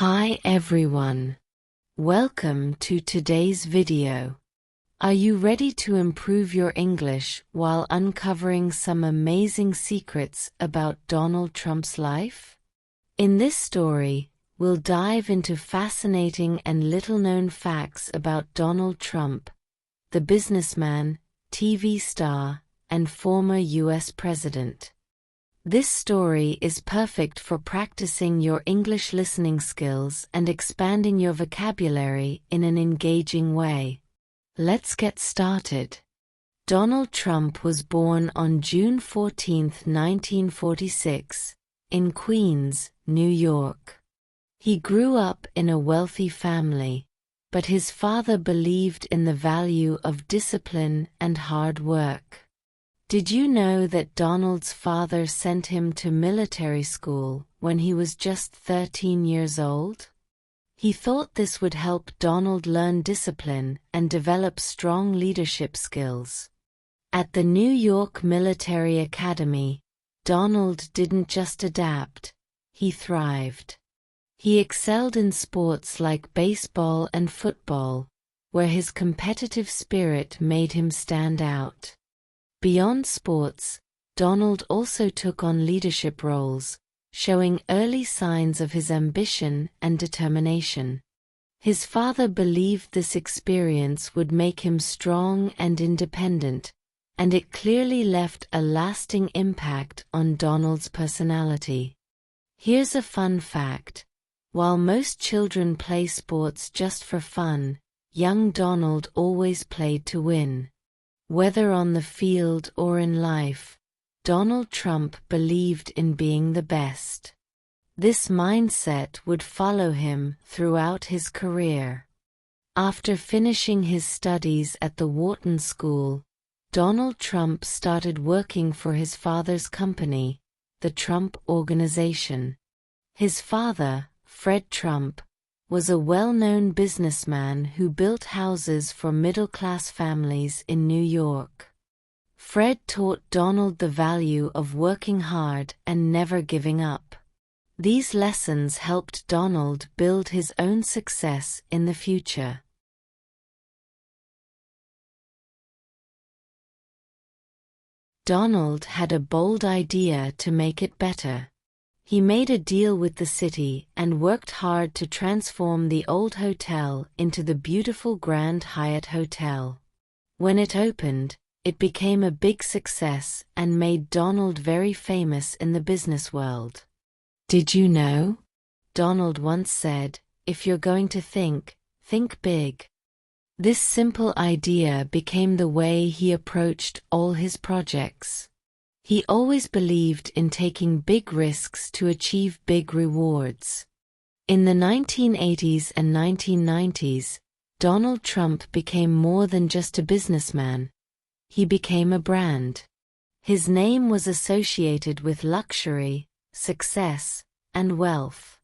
Hi everyone. Welcome to today's video. Are you ready to improve your English while uncovering some amazing secrets about Donald Trump's life? In this story, we'll dive into fascinating and little-known facts about Donald Trump, the businessman, TV star, and former US president. This story is perfect for practicing your English listening skills and expanding your vocabulary in an engaging way. Let's get started. Donald Trump was born on June 14, 1946, in Queens, New York. He grew up in a wealthy family, but his father believed in the value of discipline and hard work. Did you know that Donald's father sent him to military school when he was just 13 years old? He thought this would help Donald learn discipline and develop strong leadership skills. At the New York Military Academy, Donald didn't just adapt, he thrived. He excelled in sports like baseball and football, where his competitive spirit made him stand out. Beyond sports, Donald also took on leadership roles, showing early signs of his ambition and determination. His father believed this experience would make him strong and independent, and it clearly left a lasting impact on Donald's personality. Here's a fun fact. While most children play sports just for fun, young Donald always played to win. Whether on the field or in life, Donald Trump believed in being the best. This mindset would follow him throughout his career. After finishing his studies at the Wharton School, Donald Trump started working for his father's company, the Trump Organization. His father, Fred Trump, was a well-known businessman who built houses for middle-class families in New York. Fred taught Donald the value of working hard and never giving up. These lessons helped Donald build his own success in the future. Donald had a bold idea to make it better. He made a deal with the city and worked hard to transform the old hotel into the beautiful Grand Hyatt Hotel. When it opened, it became a big success and made Donald very famous in the business world. Did you know? Donald once said, "If you're going to think big." This simple idea became the way he approached all his projects. He always believed in taking big risks to achieve big rewards. In the 1980s and 1990s, Donald Trump became more than just a businessman. He became a brand. His name was associated with luxury, success, and wealth.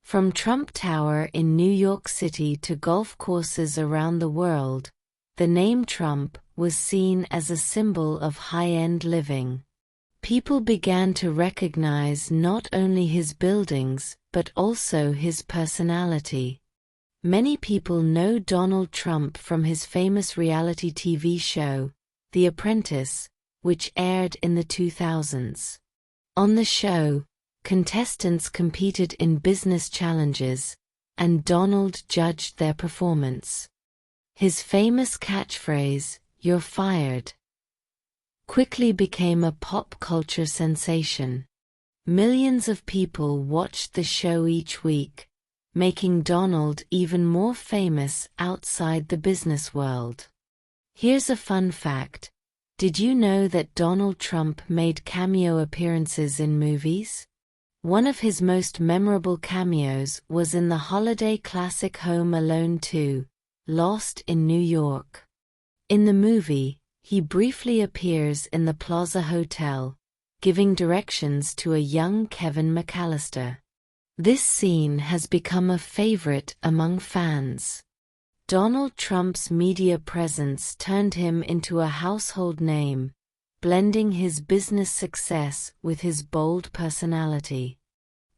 From Trump Tower in New York City to golf courses around the world, the name Trump was seen as a symbol of high-end living. People began to recognize not only his buildings but also his personality. Many people know Donald Trump from his famous reality TV show, The Apprentice, which aired in the 2000s. On the show, contestants competed in business challenges, and Donald judged their performance. His famous catchphrase, "You're fired," quickly became a pop culture sensation. Millions of people watched the show each week, making Donald even more famous outside the business world. Here's a fun fact. Did you know that Donald Trump made cameo appearances in movies? One of his most memorable cameos was in the holiday classic Home Alone 2, Lost in New York. In the movie, he briefly appears in the Plaza Hotel, giving directions to a young Kevin McAllister. This scene has become a favorite among fans. Donald Trump's media presence turned him into a household name, blending his business success with his bold personality.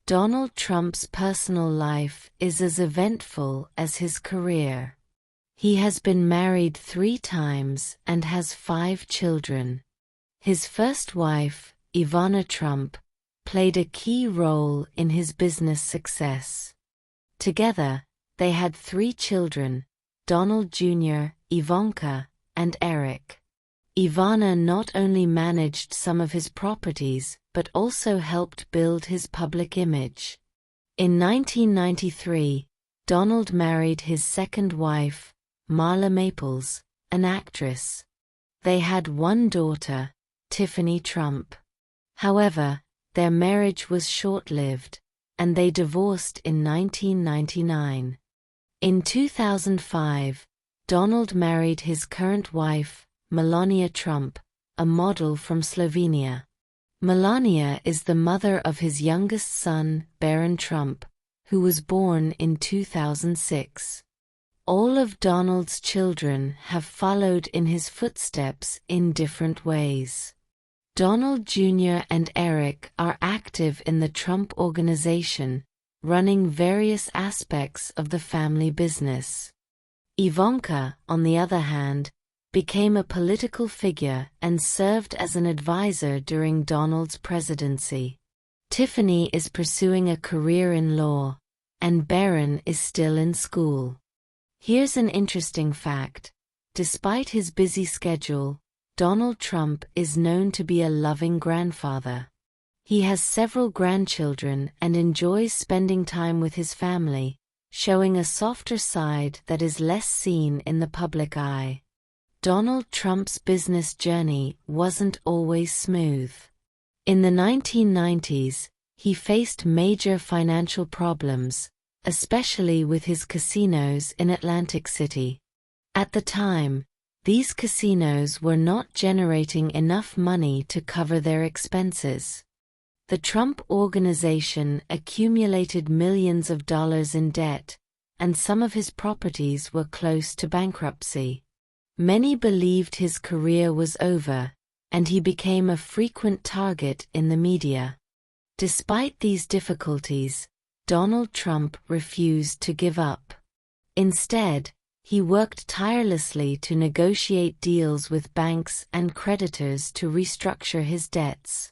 Donald Trump's personal life is as eventful as his career. He has been married 3 times and has 5 children. His first wife, Ivana Trump, played a key role in his business success. Together, they had 3 children, Donald Jr., Ivanka, and Eric. Ivana not only managed some of his properties but also helped build his public image. In 1993, Donald married his second wife, Marla Maples, an actress. They had 1 daughter, Tiffany Trump. However, their marriage was short-lived, and they divorced in 1999. In 2005, Donald married his current wife, Melania Trump, a model from Slovenia. Melania is the mother of his youngest son, Barron Trump, who was born in 2006. All of Donald's children have followed in his footsteps in different ways. Donald Jr. and Eric are active in the Trump Organization, running various aspects of the family business. Ivanka, on the other hand, became a political figure and served as an advisor during Donald's presidency. Tiffany is pursuing a career in law, and Barron is still in school. Here's an interesting fact. Despite his busy schedule, Donald Trump is known to be a loving grandfather. He has several grandchildren and enjoys spending time with his family, showing a softer side that is less seen in the public eye. Donald Trump's business journey wasn't always smooth. In the 1990s, he faced major financial problems, especially with his casinos in Atlantic City. At the time, these casinos were not generating enough money to cover their expenses. The Trump Organization accumulated millions of dollars in debt, and some of his properties were close to bankruptcy. Many believed his career was over, and he became a frequent target in the media. Despite these difficulties, Donald Trump refused to give up. Instead, he worked tirelessly to negotiate deals with banks and creditors to restructure his debts.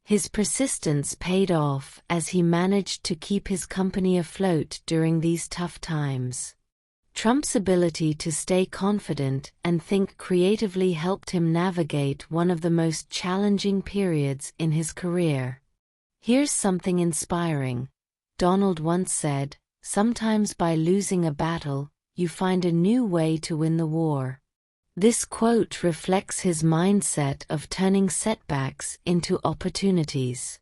His persistence paid off as he managed to keep his company afloat during these tough times. Trump's ability to stay confident and think creatively helped him navigate one of the most challenging periods in his career. Here's something inspiring. Donald once said, "Sometimes by losing a battle, you find a new way to win the war." This quote reflects his mindset of turning setbacks into opportunities.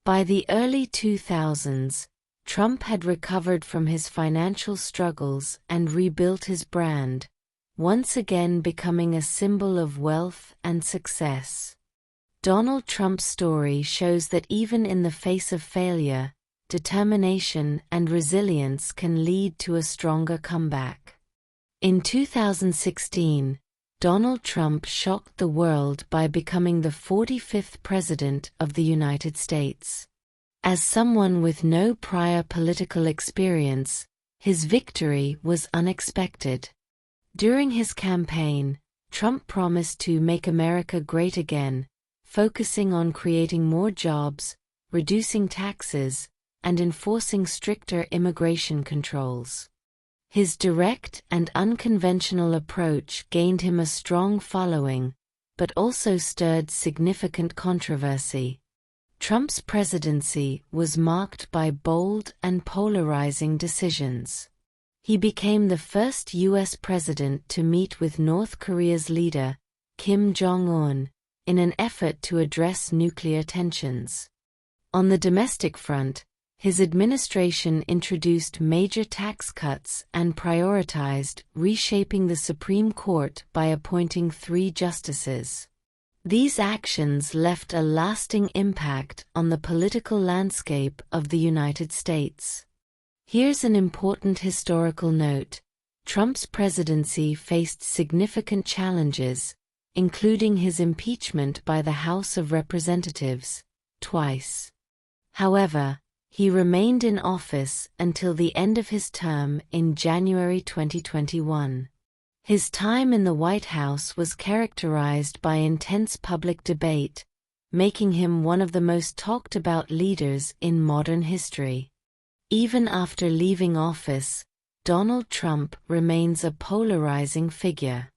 By the early 2000s, Trump had recovered from his financial struggles and rebuilt his brand, once again becoming a symbol of wealth and success. Donald Trump's story shows that even in the face of failure, determination and resilience can lead to a stronger comeback. In 2016, Donald Trump shocked the world by becoming the 45th President of the United States. As someone with no prior political experience, his victory was unexpected. During his campaign, Trump promised to make America great again, focusing on creating more jobs, reducing taxes, and enforcing stricter immigration controls. His direct and unconventional approach gained him a strong following, but also stirred significant controversy. Trump's presidency was marked by bold and polarizing decisions. He became the first U.S. president to meet with North Korea's leader, Kim Jong-un, in an effort to address nuclear tensions. On the domestic front, his administration introduced major tax cuts and prioritized reshaping the Supreme Court by appointing 3 justices. These actions left a lasting impact on the political landscape of the United States. Here's an important historical note. Trump's presidency faced significant challenges, including his impeachment by the House of Representatives, twice. However, He remained in office until the end of his term in January 2021. His time in the White House was characterized by intense public debate, making him one of the most talked about leaders in modern history. Even after leaving office, Donald Trump remains a polarizing figure.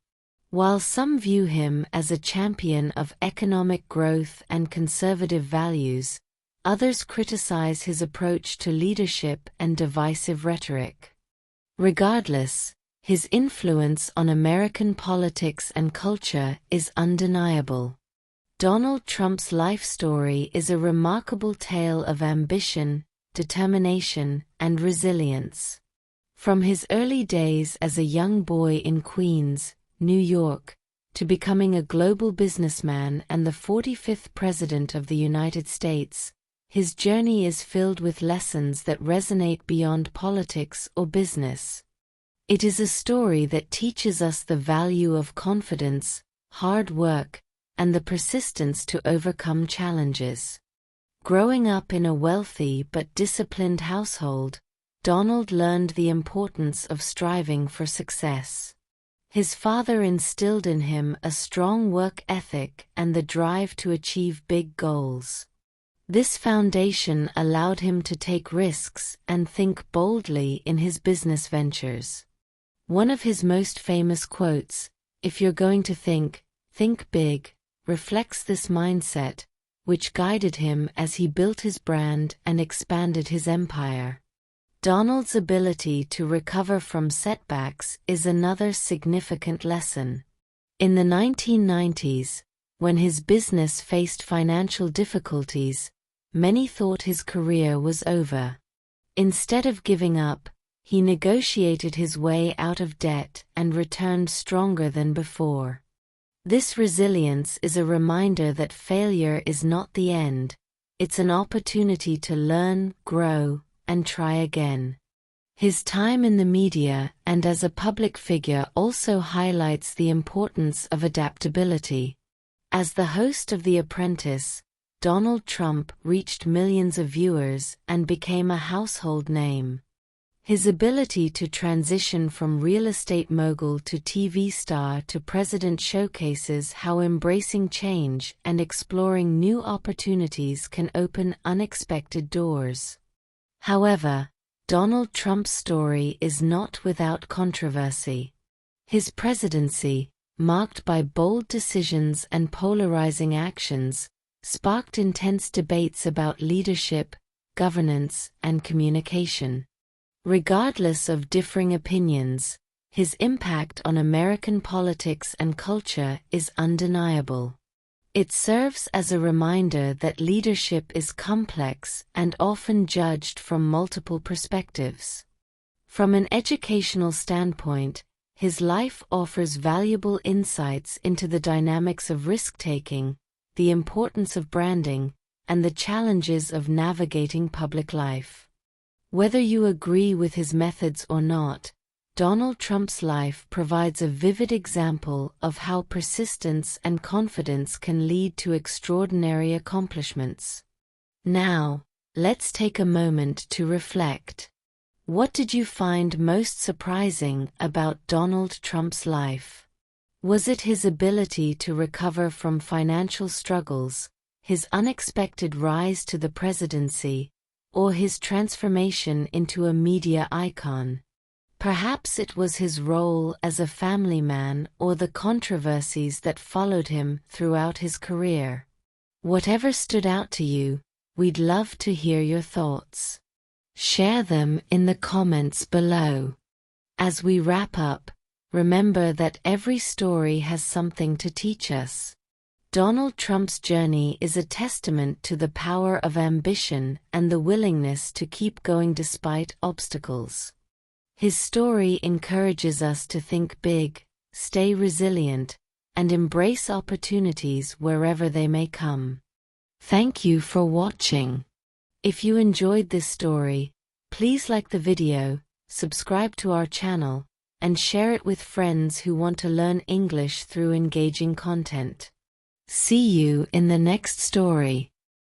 While some view him as a champion of economic growth and conservative values, others criticize his approach to leadership and divisive rhetoric. Regardless, his influence on American politics and culture is undeniable. Donald Trump's life story is a remarkable tale of ambition, determination, and resilience. From his early days as a young boy in Queens, New York, to becoming a global businessman and the 45th President of the United States, his journey is filled with lessons that resonate beyond politics or business. It is a story that teaches us the value of confidence, hard work, and the persistence to overcome challenges. Growing up in a wealthy but disciplined household, Donald learned the importance of striving for success. His father instilled in him a strong work ethic and the drive to achieve big goals. This foundation allowed him to take risks and think boldly in his business ventures. One of his most famous quotes, "If you're going to think big," reflects this mindset, which guided him as he built his brand and expanded his empire. Donald's ability to recover from setbacks is another significant lesson. In the 1990s, when his business faced financial difficulties, many thought his career was over. Instead of giving up, he negotiated his way out of debt and returned stronger than before. This resilience is a reminder that failure is not the end, it's an opportunity to learn, grow, and try again. His time in the media and as a public figure also highlights the importance of adaptability. As the host of The Apprentice, Donald Trump reached millions of viewers and became a household name. His ability to transition from real estate mogul to TV star to president showcases how embracing change and exploring new opportunities can open unexpected doors. However, Donald Trump's story is not without controversy. His presidency, marked by bold decisions and polarizing actions, sparked intense debates about leadership, governance, and communication. Regardless of differing opinions, his impact on American politics and culture is undeniable. It serves as a reminder that leadership is complex and often judged from multiple perspectives. From an educational standpoint, his life offers valuable insights into the dynamics of risk-taking, the importance of branding, and the challenges of navigating public life. Whether you agree with his methods or not, Donald Trump's life provides a vivid example of how persistence and confidence can lead to extraordinary accomplishments. Now, let's take a moment to reflect. What did you find most surprising about Donald Trump's life? Was it his ability to recover from financial struggles, his unexpected rise to the presidency, or his transformation into a media icon? Perhaps it was his role as a family man or the controversies that followed him throughout his career. Whatever stood out to you, we'd love to hear your thoughts. Share them in the comments below. As we wrap up, remember that every story has something to teach us. Donald Trump's journey is a testament to the power of ambition and the willingness to keep going despite obstacles. His story encourages us to think big, stay resilient, and embrace opportunities wherever they may come. Thank you for watching. If you enjoyed this story, please like the video, subscribe to our channel, and share it with friends who want to learn English through engaging content. See you in the next story.